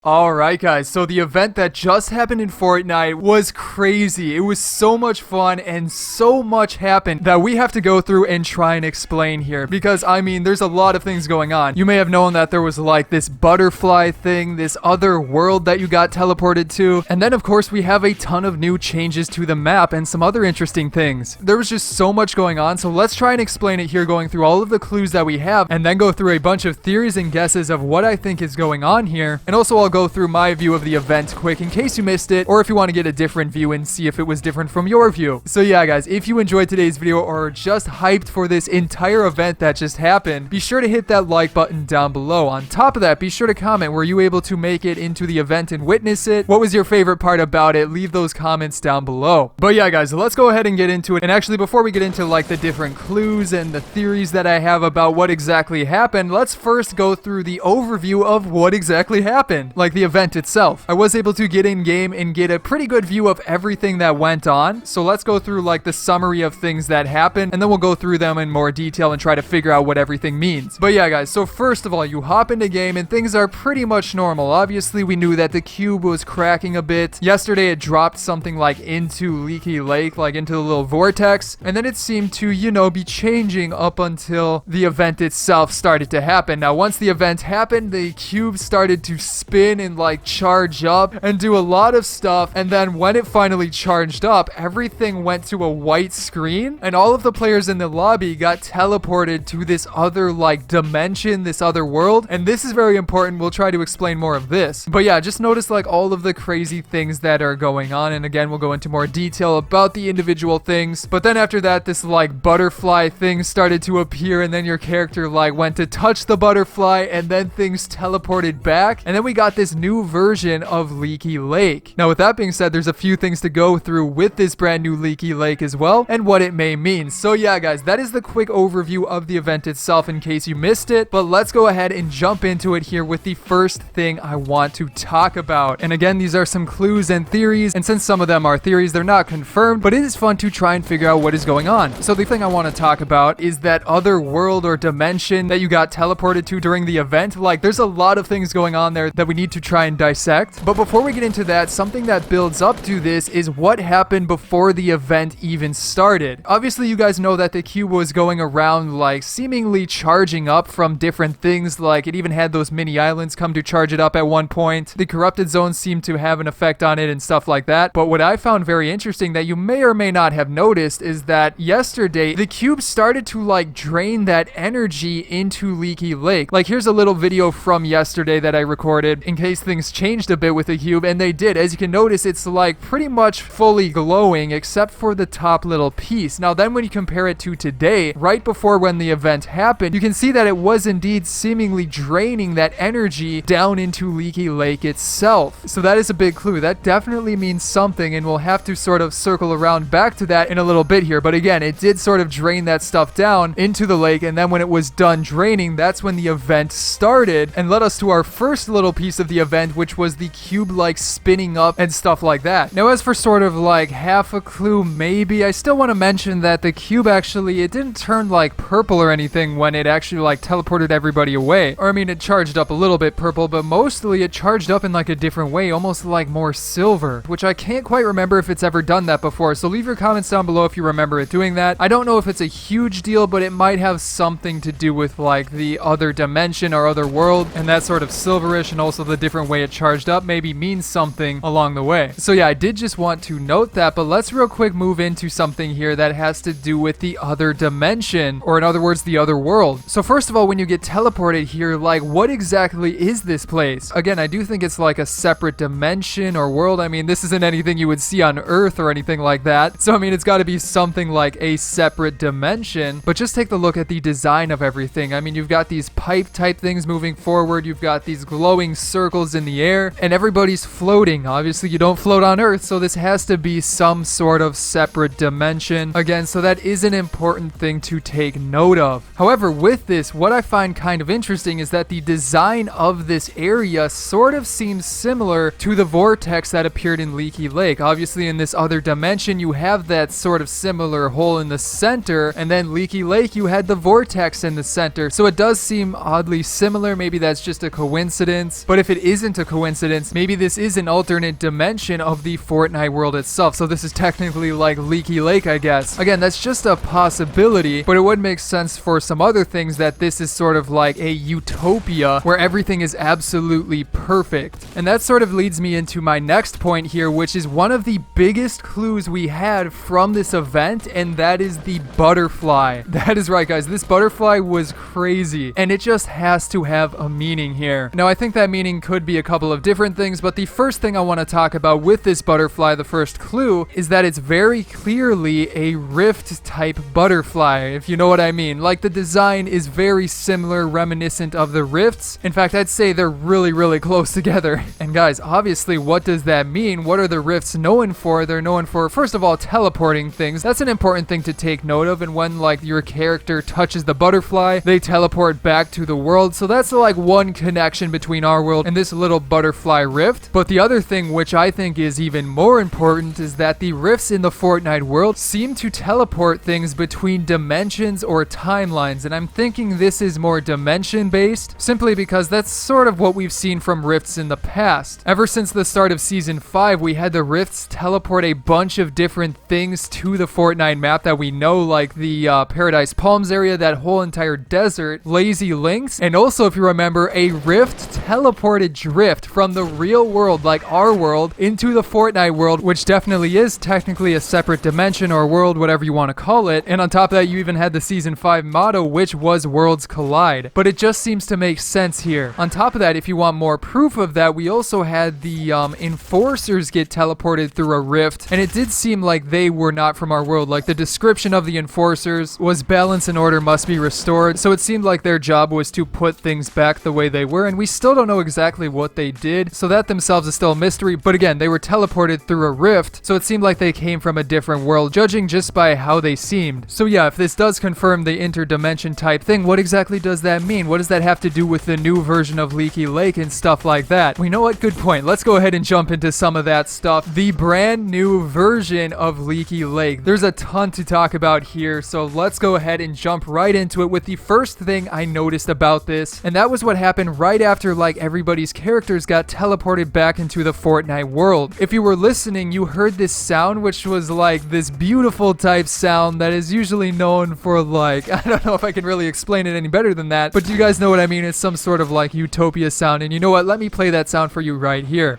Alright guys, so the event that just happened in Fortnite was crazy. It was so much fun and so much happened that we have to go through and try and explain here. Because, I mean, there's a lot of things going on. You may have known that there was like this butterfly thing, this other world that you got teleported to. And then of course we have a ton of new changes to the map and some other interesting things. There was just so much going on, so let's try and explain it here going through all of the clues that we have and then go through a bunch of theories and guesses of what I think is going on here. And also I'll go through my view of the event quick in case you missed it, or if you want to get a different view and see if it was different from your view. So yeah guys, if you enjoyed today's video or are just hyped for this entire event that just happened, be sure to hit that like button down below. On top of that, be sure to comment, were you able to make it into the event and witness it? What was your favorite part about it? Leave those comments down below. But yeah guys, let's go ahead and get into it. And actually, before we get into like the different clues and the theories that I have about what exactly happened, let's first go through the overview of what exactly happened, like the event itself. I was able to get in game and get a pretty good view of everything that went on. So let's go through like the summary of things that happened, and then we'll go through them in more detail and try to figure out what everything means. But yeah guys, so first of all, you hop into game and things are pretty much normal. Obviously we knew that the cube was cracking a bit. Yesterday it dropped something like into Leaky Lake, like into the little vortex, and then it seemed to, you know, be changing up until the event itself started to happen. Now once the event happened, the cube started to spin and like charge up and do a lot of stuff, and then when it finally charged up, everything went to a white screen and all of the players in the lobby got teleported to this other like dimension, this other world. And this is very important, we'll try to explain more of this. But yeah, just notice like all of the crazy things that are going on, and again we'll go into more detail about the individual things. But then after that, this like butterfly thing started to appear, and then your character like went to touch the butterfly and then things teleported back, and then we got this new version of Leaky Lake. Now with that being said, there's a few things to go through with this brand new Leaky Lake as well, and what it may mean. So yeah guys, that is the quick overview of the event itself in case you missed it. But let's go ahead and jump into it here with the first thing I want to talk about. And again, these are some clues and theories, and since some of them are theories, they're not confirmed, but it is fun to try and figure out what is going on. So the thing I want to talk about is that other world or dimension that you got teleported to during the event. Like, there's a lot of things going on there that we need to try and dissect. But before we get into that, something that builds up to this is what happened before the event even started. Obviously, you guys know that the cube was going around like seemingly charging up from different things. Like, it even had those mini islands come to charge it up at one point. The corrupted zones seemed to have an effect on it and stuff like that. But what I found very interesting that you may or may not have noticed is that yesterday the cube started to like drain that energy into Leaky Lake. Like, here's a little video from yesterday that I recorded in case things changed a bit with the cube, and they did. As you can notice, it's like pretty much fully glowing except for the top little piece. Now then, when you compare it to today, right before when the event happened, you can see that it was indeed seemingly draining that energy down into Leaky Lake itself. So that is a big clue. That definitely means something, and we'll have to sort of circle around back to that in a little bit here. But again, it did sort of drain that stuff down into the lake, and then when it was done draining, that's when the event started and led us to our first little piece of the event, which was the cube like spinning up and stuff like that. Now as for sort of like half a clue maybe, I still want to mention that the cube actually, it didn't turn like purple or anything when it actually like teleported everybody away. Or I mean, it charged up a little bit purple, but mostly it charged up in like a different way, almost like more silver, which I can't quite remember if it's ever done that before. So leave your comments down below if you remember it doing that. I don't know if it's a huge deal, but it might have something to do with like the other dimension or other world, and that sort of silverish and also the different way it charged up maybe means something along the way. So yeah, I did just want to note that, but let's real quick move into something here that has to do with the other dimension, or in other words, the other world. So first of all, when you get teleported here, like what exactly is this place? Again, I do think it's like a separate dimension or world. I mean, this isn't anything you would see on Earth or anything like that. So I mean, it's got to be something like a separate dimension. But just take a look at the design of everything. I mean, you've got these pipe type things moving forward, you've got these glowing circles in the air, and everybody's floating. Obviously you don't float on Earth, so this has to be some sort of separate dimension. Again, so that is an important thing to take note of. However, with this, what I find kind of interesting is that the design of this area sort of seems similar to the vortex that appeared in Leaky Lake. Obviously in this other dimension you have that sort of similar hole in the center, and then Leaky Lake you had the vortex in the center. So it does seem oddly similar. Maybe that's just a coincidence, but if if it isn't a coincidence, maybe this is an alternate dimension of the Fortnite world itself. So this is technically like Leaky Lake, I guess. Again, that's just a possibility, but it would make sense for some other things that this is sort of like a utopia where everything is absolutely perfect. And that sort of leads me into my next point here, which is one of the biggest clues we had from this event, and that is the butterfly. That is right, guys. This butterfly was crazy, and it just has to have a meaning here. Now, I think that meaning could be a couple of different things, but the first thing I want to talk about with this butterfly, the first clue, is that it's very clearly a rift type butterfly, if you know what I mean. Like, the design is very similar, reminiscent of the rifts. In fact, I'd say they're really, really close together. And guys, obviously, what does that mean? What are the rifts known for? They're known for, first of all, teleporting things. That's an important thing to take note of. And when, like, your character touches the butterfly, they teleport back to the world. So that's like one connection between our world and this little butterfly rift. But the other thing, which I think is even more important, is that the rifts in the Fortnite world seem to teleport things between dimensions or timelines. And I'm thinking this is more dimension based, simply because that's sort of what we've seen from rifts in the past. Ever since the start of season 5, we had the rifts teleport a bunch of different things to the Fortnite map that we know, like the Paradise Palms area, that whole entire desert, Lazy Links, and also, if you remember, a rift teleported drift from the real world, like our world, into the Fortnite world, which definitely is technically a separate dimension or world, whatever you want to call it. And on top of that, you even had the season 5 motto, which was Worlds Collide. But it just seems to make sense here. On top of that, if you want more proof of that, we also had the enforcers get teleported through a rift, and it did seem like they were not from our world. Like, the description of the enforcers was balance and order must be restored, so it seemed like their job was to put things back the way they were, and we still don't know exactly what they did, so that themselves is still a mystery. But again, they were teleported through a rift, so it seemed like they came from a different world, judging just by how they seemed. So yeah, if this does confirm the interdimension type thing, what exactly does that mean? What does that have to do with the new version of Leaky Lake and stuff like that? Well, you know what? Good point. Let's go ahead and jump into some of that stuff. The brand new version of Leaky Lake. There's a ton to talk about here, so let's go ahead and jump right into it with the first thing I noticed about this, and that was what happened right after, like, everybody's characters got teleported back into the Fortnite world. If you were listening, you heard this sound, which was like this beautiful type sound that is usually known for, like, I don't know if I can really explain it any better than that, but you guys know what I mean. It's some sort of like utopia sound, and you know what? Let me play that sound for you right here.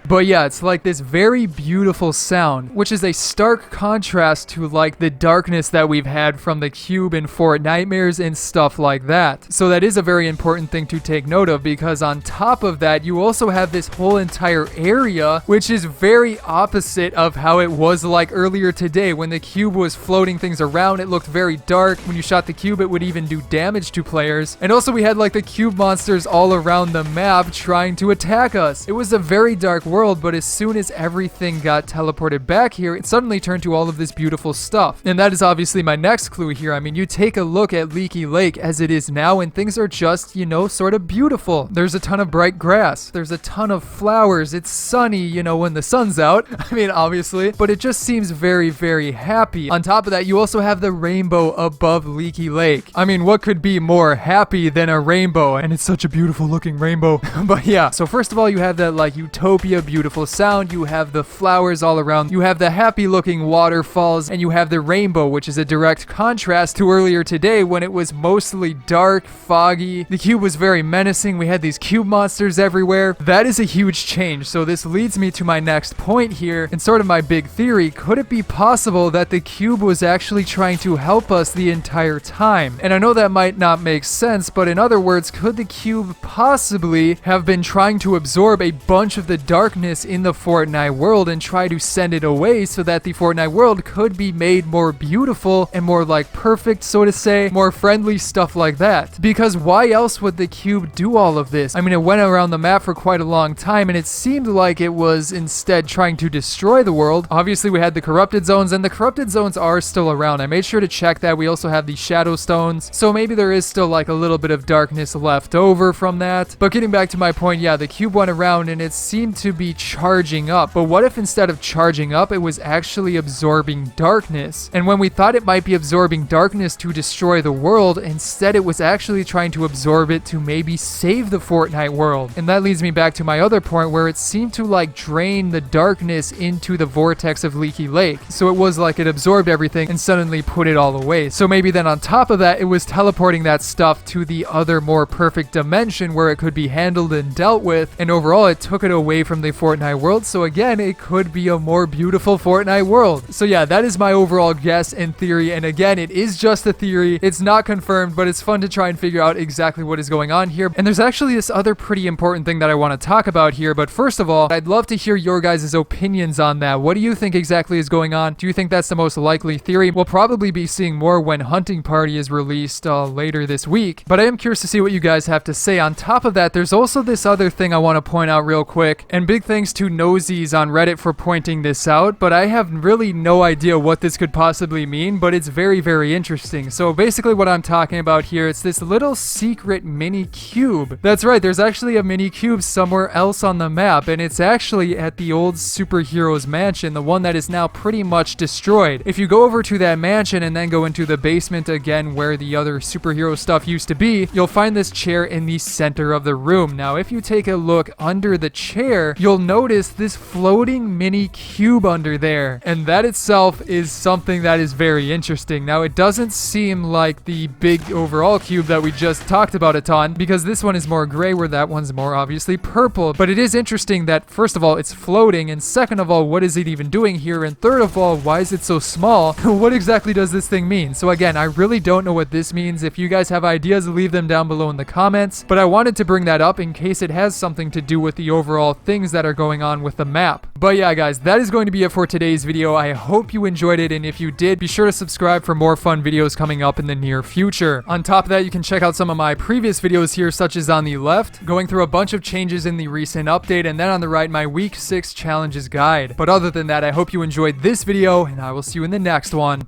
But yeah, it's like this very beautiful sound, which is a stark contrast to like the darkness that we've had from the cube and Fortnitemares and stuff like that. So that is a very important thing to take note of, because on top of that, you also have this whole entire area, which is very opposite of how it was like earlier today. When the cube was floating things around, it looked very dark. When you shot the cube, it would even do damage to players. And also we had like the cube monsters all around the map trying to attack us. It was a very dark world, but as soon as everything got teleported back here, it suddenly turned to all of this beautiful stuff. And that is obviously my next clue here. I mean, you take a look at Leaky Lake as it is now, and things are just, you know, sort of beautiful. There's a ton of bright grass. There's a ton of flowers. It's sunny, you know, when the sun's out. I mean, obviously, but it just seems very, very happy. On top of that, you also have the rainbow above Leaky Lake. I mean, what could be more happy than a rainbow? And it's such a beautiful looking rainbow. But yeah, so first of all, you have that like utopia beautiful sound, you have the flowers all around, you have the happy looking waterfalls, and you have the rainbow, which is a direct contrast to earlier today when it was mostly dark, foggy. The cube was very menacing. We had these cube monsters everywhere. That is a huge change. So this leads me to my next point here, and sort of my big theory. Could it be possible that the cube was actually trying to help us the entire time? And I know that might not make sense, but in other words, could the cube possibly have been trying to absorb a bunch of the darkness in the Fortnite world and try to send it away so that the Fortnite world could be made more beautiful and more like perfect, so to say, more friendly, stuff like that? Because why else would the cube do all of this? I mean, it went around the map for quite a long time, and it seemed like it was instead trying to destroy the world. Obviously, we had the corrupted zones, and the corrupted zones are still around. I made sure to check that. We also have the shadow stones, so maybe there is still like a little bit of darkness left over from that. But getting back to my point, yeah, the cube went around, and it seemed to be be charging up. But what if instead of charging up, it was actually absorbing darkness? And when we thought it might be absorbing darkness to destroy the world, instead it was actually trying to absorb it to maybe save the Fortnite world. And that leads me back to my other point where it seemed to like drain the darkness into the vortex of Leaky Lake. So it was like it absorbed everything and suddenly put it all away. So maybe then on top of that, it was teleporting that stuff to the other more perfect dimension where it could be handled and dealt with. And overall, it took it away from the Fortnite world. So again, it could be a more beautiful Fortnite world. So yeah, that is my overall guess and theory. And again, it is just a theory. It's not confirmed, but it's fun to try and figure out exactly what is going on here. And there's actually this other pretty important thing that I want to talk about here. But first of all, I'd love to hear your guys' opinions on that. What do you think exactly is going on? Do you think that's the most likely theory? We'll probably be seeing more when Hunting Party is released later this week. But I am curious to see what you guys have to say. On top of that, there's also this other thing I want to point out real quick. And big thanks to Nosies on Reddit for pointing this out. But I have really no idea what this could possibly mean. But it's very, very interesting. So basically what I'm talking about here, it's this little secret mini cube. That's right, there's actually a mini cube somewhere else on the map, and it's actually at the old superhero's mansion, the one that is now pretty much destroyed. If you go over to that mansion and then go into the basement again where the other superhero stuff used to be, you'll find this chair in the center of the room. Now, if you take a look under the chair, you'll notice this floating mini cube under there, and that itself is something that is very interesting. Now, it doesn't seem like the big overall cube that we just talked about a ton, because this one is more gray where that one's more obviously purple. But it is interesting that, first of all, it's floating, and second of all, what is it even doing here? And third of all, why is it so small? What exactly does this thing mean? So again, I really don't know what this means. If you guys have ideas, leave them down below in the comments. But I wanted to bring that up in case it has something to do with the overall things that are going on with the map. But yeah, guys, that is going to be it for today's video. I hope you enjoyed it, and if you did, be sure to subscribe for more fun videos coming up in the near future. On top of that, you can check out some of my previous videos here, such as on the left, going through a bunch of changes in the recent update, and then on the right, my week 6 challenges guide. But other than that, I hope you enjoyed this video, and I will see you in the next one.